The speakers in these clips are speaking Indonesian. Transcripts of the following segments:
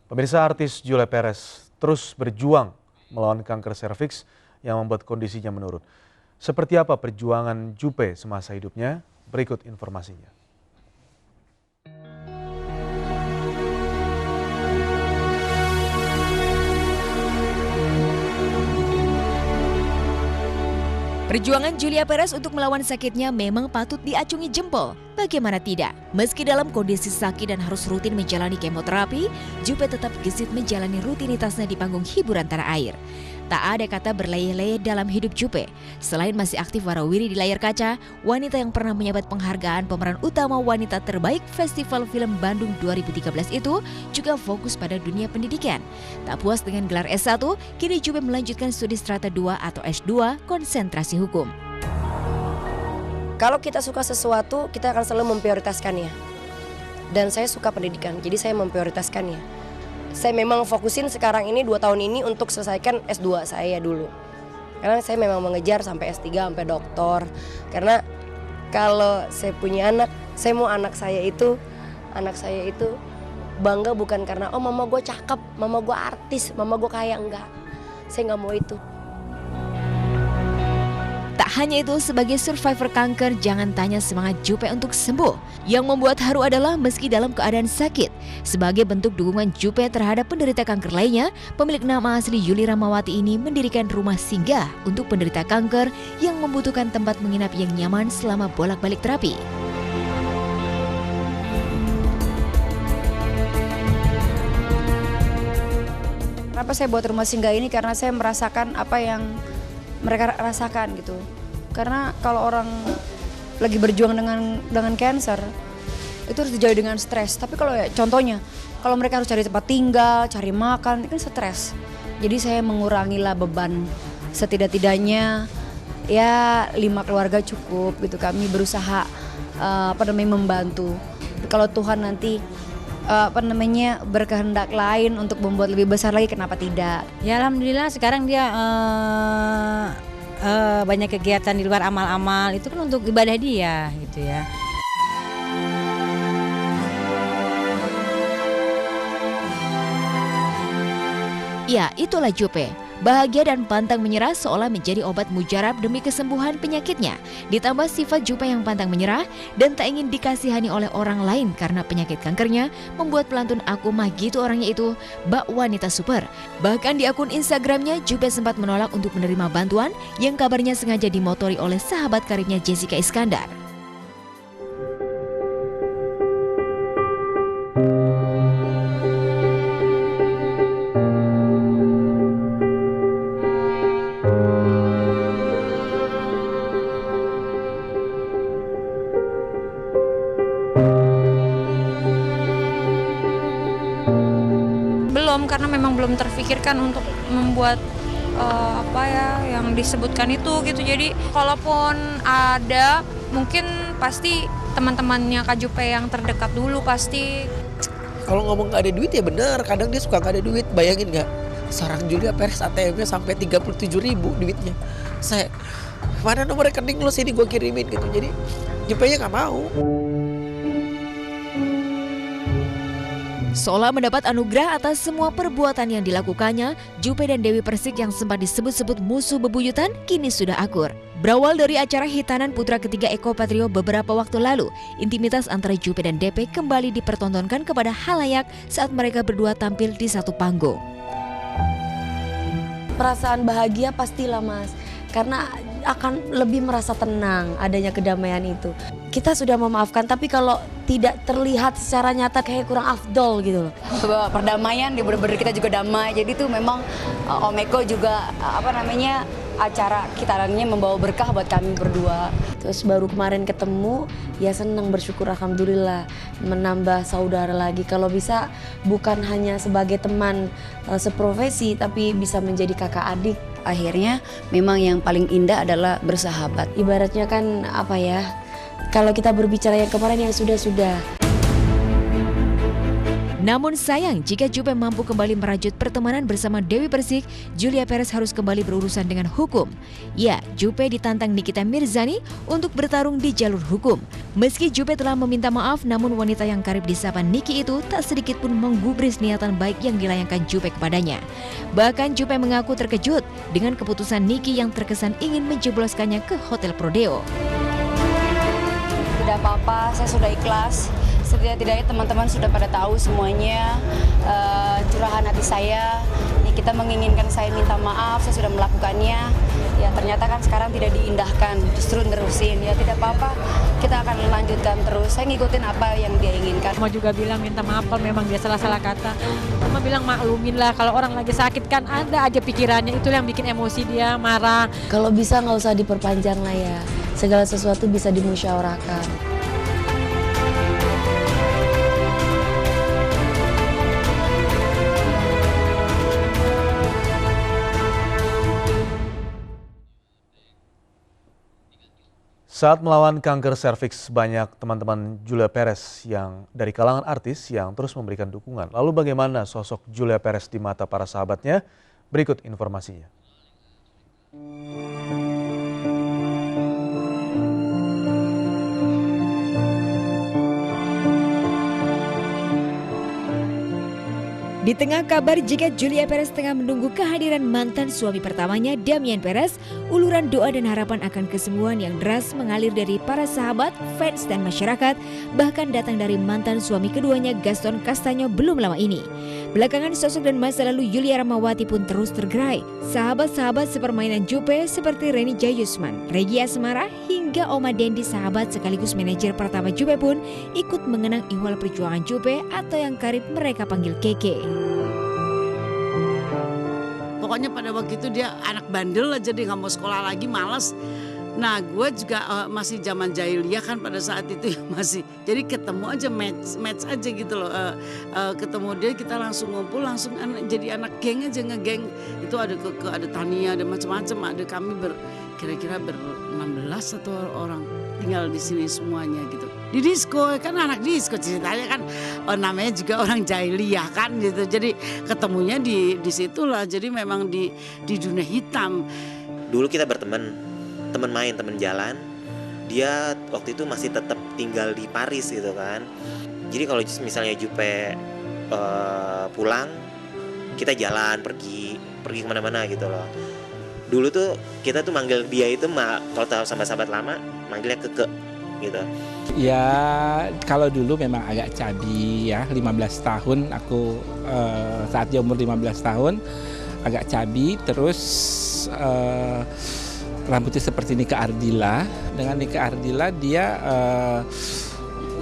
Pemirsa, artis Julia Perez terus berjuang melawan kanker serviks yang membuat kondisinya menurun. Seperti apa perjuangan Jupe semasa hidupnya? Berikut informasinya. Perjuangan Julia Perez untuk melawan sakitnya memang patut diacungi jempol. Bagaimana tidak? Meski dalam kondisi sakit dan harus rutin menjalani kemoterapi, Jupe tetap gesit menjalani rutinitasnya di panggung hiburan tanah air. Tak ada kata berleyeh-leyeh dalam hidup Jupe. Selain masih aktif warawiri di layar kaca, wanita yang pernah menyabat penghargaan pemeran utama wanita terbaik Festival Film Bandung 2013 itu juga fokus pada dunia pendidikan. Tak puas dengan gelar S1, kini Jupe melanjutkan studi strata 2 atau S2 konsentrasi hukum. Kalau kita suka sesuatu, kita akan selalu memprioritaskannya. Dan saya suka pendidikan, jadi saya memprioritaskannya. Saya memang fokusin sekarang ini 2 tahun ini untuk selesaikan S2 saya dulu. Karena saya memang mengejar sampai S3, sampai doktor. Karena kalau saya punya anak, saya mau anak saya itu bangga bukan karena oh mama gue cakep, mama gue artis, mama gue kaya, enggak. Saya nggak mau itu. Tak hanya itu, sebagai survivor kanker, jangan tanya semangat Jupe untuk sembuh. Yang membuat haru adalah meski dalam keadaan sakit, sebagai bentuk dukungan Jupe terhadap penderita kanker lainnya, pemilik nama asli Yuli Ramawati ini mendirikan rumah singgah untuk penderita kanker yang membutuhkan tempat menginap yang nyaman selama bolak-balik terapi. Kenapa saya buat rumah singgah ini? Karena saya merasakan apa yang mereka rasakan gitu. Karena kalau orang lagi berjuang dengan cancer itu harus dijauhi dengan stres. Tapi kalau ya contohnya kalau mereka harus cari tempat tinggal, cari makan, itu kan stres. Jadi saya mengurangilah beban. Setidak-tidaknya ya 5 keluarga cukup gitu. Kami berusaha membantu. Kalau Tuhan nanti berkehendak lain untuk membuat lebih besar lagi, kenapa tidak? Ya alhamdulillah sekarang dia banyak kegiatan di luar amal-amal, itu kan untuk ibadah dia gitu ya. Ya, itulah Jupe. Bahagia dan pantang menyerah seolah menjadi obat mujarab demi kesembuhan penyakitnya. Ditambah sifat Jupe yang pantang menyerah dan tak ingin dikasihani oleh orang lain karena penyakit kankernya, membuat pelantun Aku Mah Gitu Orangnya itu bak wanita super. Bahkan di akun Instagramnya, Jupe sempat menolak untuk menerima bantuan yang kabarnya sengaja dimotori oleh sahabat karibnya Jessica Iskandar. Karena memang belum terfikirkan untuk membuat yang disebutkan itu gitu. Jadi kalaupun ada, mungkin pasti teman-temannya Kak Jupe yang terdekat dulu pasti. Kalau ngomong gak ada duit ya benar, kadang dia suka gak ada duit. Bayangin gak, seorang Julia Perez ATM-nya sampai 37.000 duitnya. Saya, mana nomor rekening lu sini gue kirimin gitu. Jadi Jupe-nya gak mau. Seolah mendapat anugerah atas semua perbuatan yang dilakukannya, Jupe dan Dewi Persik yang sempat disebut-sebut musuh bebuyutan kini sudah akur. Berawal dari acara hitanan putra ketiga Eko Patrio beberapa waktu lalu, intimitas antara Jupe dan DP kembali dipertontonkan kepada halayak saat mereka berdua tampil di satu panggung. Perasaan bahagia pastilah Mas, karena akan lebih merasa tenang adanya kedamaian itu. Kita sudah memaafkan, tapi kalau tidak terlihat secara nyata kayak kurang afdol gitu loh. Perdamaian, benar-benar kita juga damai. Jadi tuh memang Om Eko juga acara hitarannya membawa berkah buat kami berdua. Terus baru kemarin ketemu, ya senang, bersyukur alhamdulillah menambah saudara lagi. Kalau bisa bukan hanya sebagai teman seprofesi, tapi bisa menjadi kakak adik. Akhirnya memang yang paling indah adalah bersahabat. Ibaratnya kan kalau kita berbicara yang kemarin yang sudah-sudah. Namun sayang, jika Jupe mampu kembali merajut pertemanan bersama Dewi Persik, Julia Perez harus kembali berurusan dengan hukum. Ya, Jupe ditantang Nikita Mirzani untuk bertarung di jalur hukum. Meski Jupe telah meminta maaf, namun wanita yang karib disapa Niki itu tak sedikit pun menggubris niatan baik yang dilayangkan Jupe kepadanya. Bahkan Jupe mengaku terkejut dengan keputusan Niki yang terkesan ingin menjebloskannya ke hotel Prodeo. Tidak apa-apa, saya sudah ikhlas. Setidak-tidaknya teman-teman sudah pada tahu semuanya curahan hati saya. Kita menginginkan saya minta maaf, saya sudah melakukannya. Ya ternyata kan sekarang tidak diindahkan, justru nerusin. Ya tidak apa-apa, kita akan lanjutkan terus. Saya ngikutin apa yang dia inginkan. Mama juga bilang minta maaf kalau memang dia salah-salah kata. Mama bilang maklumin lah, kalau orang lagi sakit kan ada aja pikirannya, itu yang bikin emosi dia marah. Kalau bisa nggak usah diperpanjang lah ya. Segala sesuatu bisa dimusyawarahkan. Saat melawan kanker serviks, banyak teman-teman Julia Perez yang dari kalangan artis yang terus memberikan dukungan. Lalu bagaimana sosok Julia Perez di mata para sahabatnya? Berikut informasinya. Di tengah kabar jika Julia Perez tengah menunggu kehadiran mantan suami pertamanya Damian Perez, uluran doa dan harapan akan kesembuhan yang deras mengalir dari para sahabat, fans, dan masyarakat, bahkan datang dari mantan suami keduanya Gaston Castaño belum lama ini. Belakangan sosok dan masa lalu Yulia Ramawati pun terus tergerai. Sahabat-sahabat sepermainan Jupe seperti Reni Jayusman, Regi Asmara, hingga Oma Dendi sahabat sekaligus manajer pertama Jupe pun ikut mengenang ihwal perjuangan Jupe atau yang karib mereka panggil Keke. Pokoknya pada waktu itu dia anak bandel aja, dia nggak mau sekolah lagi, malas. Nah gue juga masih zaman jahiliyah kan pada saat itu masih. Jadi ketemu aja match aja gitu loh. Ketemu dia kita langsung ngumpul, langsung jadi anak geng aja, ngegeng. Itu ada ada Tania, ada macam-macam. Ada kami kira-kira 16 atau orang tinggal di sini semuanya gitu. Di disco kan anak disco ceritanya kan namanya juga orang jahiliyah kan gitu. Jadi ketemunya di situlah. Jadi memang di dunia hitam. Dulu kita berteman, teman main, teman jalan. Dia waktu itu masih tetap tinggal di Paris gitu kan. Jadi kalau misalnya Jupe pulang, kita jalan pergi kemana-mana gitu loh. Dulu tuh kita tuh manggil dia itu kalau tahu sama sahabat lama manggilnya Keke gitu. Ya kalau dulu memang agak cabi ya, 15 tahun aku saat dia umur 15 tahun agak cabi, terus rambutnya seperti Nika Ardila. Dengan Nika Ardila dia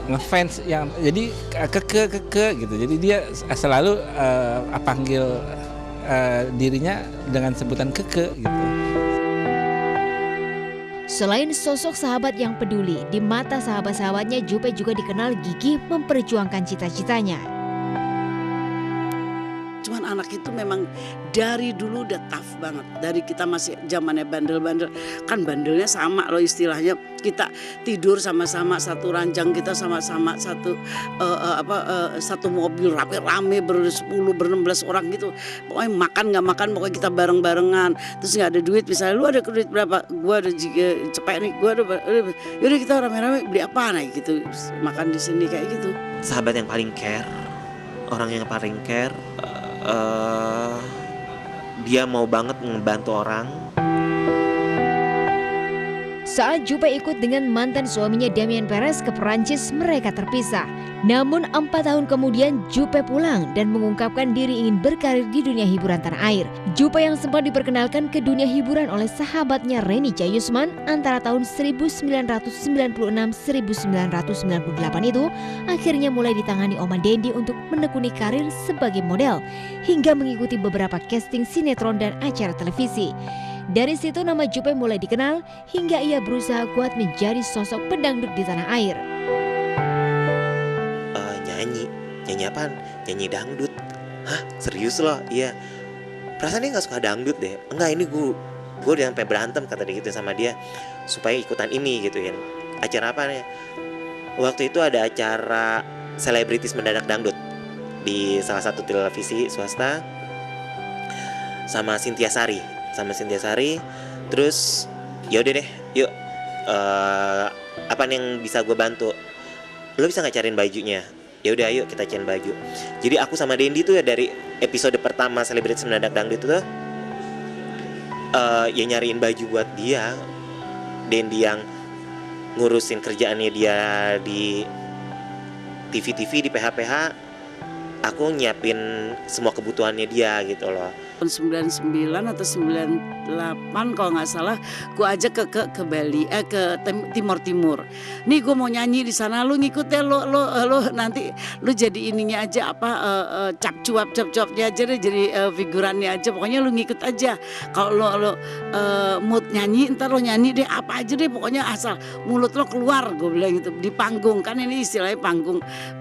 ngefans yang jadi keke gitu. Jadi dia selalu panggil dirinya dengan sebutan Keke gitu. Selain sosok sahabat yang peduli, di mata sahabat-sahabatnya Jupe juga dikenal gigih memperjuangkan cita-citanya. Cuman anak itu memang dari dulu udah tough banget. Dari kita masih zamannya bandel-bandel, kan bandelnya sama loh istilahnya. Kita tidur sama-sama satu ranjang, kita sama-sama satu mobil rame-rame ber-10 ber-16 orang gitu. Pokoknya makan nggak makan pokoknya kita bareng-barengan. Terus nggak ada duit, misalnya lu ada duit berapa? Gua ada cepet nih, gua ada. Yaudah kita rame-rame beli apa nih gitu. Makan di sini kayak gitu. Sahabat yang paling care, orang yang paling care. Dia mau banget membantu orang. Saat Jupe ikut dengan mantan suaminya Damian Perez ke Perancis, mereka terpisah. Namun 4 tahun kemudian Jupe pulang dan mengungkapkan diri ingin berkarir di dunia hiburan tanah air. Jupe yang sempat diperkenalkan ke dunia hiburan oleh sahabatnya Reni Jayusman antara tahun 1996-1998 itu akhirnya mulai ditangani Oma Dendi untuk menekuni karir sebagai model hingga mengikuti beberapa casting sinetron dan acara televisi. Dari situ nama Jupe mulai dikenal hingga ia berusaha kuat menjadi sosok pendangdut di tanah air. Nyanyi apaan? Nyanyi dangdut. Hah? Serius loh? Iya. Perasaan dia gak suka dangdut deh. Enggak, ini gue udah sampai berantem kata dia gitu sama dia supaya ikutan ini gitu ya. Acara apa nih? Waktu itu ada acara selebritis mendadak dangdut. di salah satu televisi swasta sama Cynthia Sari. Terus yaudah deh, yuk apa nih yang bisa gue bantu? Lo bisa nggak cariin bajunya? Ya udah, ayo kita cariin baju. Jadi aku sama Dendi tuh ya dari episode pertama Selebriti Mendadak Dangdut itu tuh ya nyariin baju buat dia. Dendi yang ngurusin kerjaannya dia di TV, di PH-PH, aku nyiapin semua kebutuhannya dia gitu loh. 99 atau 98 kalau nggak salah, gue ajak ke Bali, ke Timur. Nih gue mau nyanyi di sana, lu ngikut ya, lo nanti lu jadi ininya aja cap-cuapnya aja deh, jadi figurannya aja, pokoknya lu ngikut aja. Kalau lo mood nyanyi, ntar lo nyanyi deh apa aja deh, pokoknya asal mulut lo keluar, gue bilang gitu. Di panggung kan ini istilahnya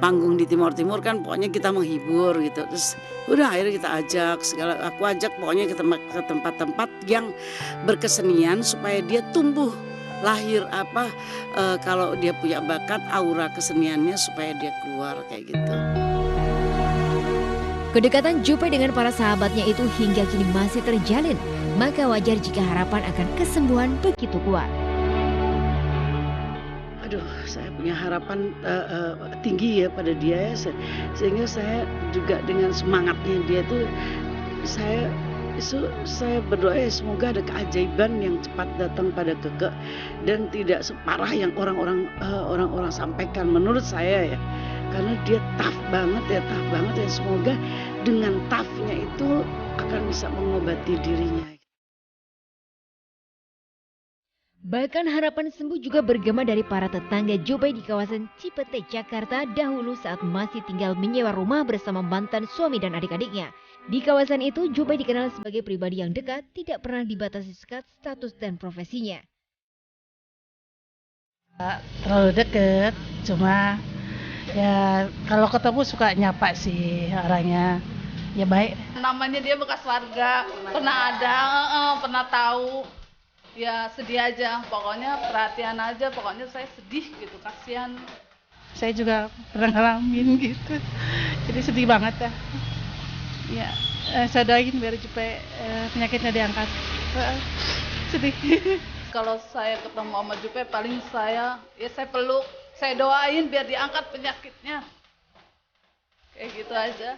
panggung di Timur kan, pokoknya kita menghibur gitu. Terus udah akhirnya kita ajak aku ajak pokoknya ke tempat-tempat yang berkesenian supaya dia tumbuh lahir kalau dia punya bakat, aura keseniannya supaya dia keluar kayak gitu. Kedekatan Jupe dengan para sahabatnya itu hingga kini masih terjalin, maka wajar jika harapan akan kesembuhan begitu kuat. Aduh, saya punya harapan tinggi ya pada dia ya, sehingga saya juga dengan semangatnya dia tuh saya berdoa ya semoga ada keajaiban yang cepat datang pada Keke dan tidak separah yang orang-orang sampaikan menurut saya ya, karena dia tough banget ya, semoga dengan toughnya itu akan bisa mengobati dirinya. Bahkan harapan sembuh juga bergema dari para tetangga Jupe di kawasan Cipete, Jakarta dahulu saat masih tinggal menyewa rumah bersama mantan suami dan adik-adiknya. Di kawasan itu, Jupe dikenal sebagai pribadi yang dekat, tidak pernah dibatasi status dan profesinya. Terlalu deket, cuma ya kalau ketemu suka nyapa sih orangnya, ya baik. Namanya dia bekas warga, pernah ada, pernah tahu. Ya sedih aja, pokoknya perhatian aja, pokoknya saya sedih gitu, kasihan. Saya juga pernah ngalamin gitu, jadi sedih banget ya. Ya, saya doain biar Jupe penyakitnya diangkat. Sedih. Kalau saya ketemu sama Jupe paling saya peluk, saya doain biar diangkat penyakitnya. Kayak gitu aja.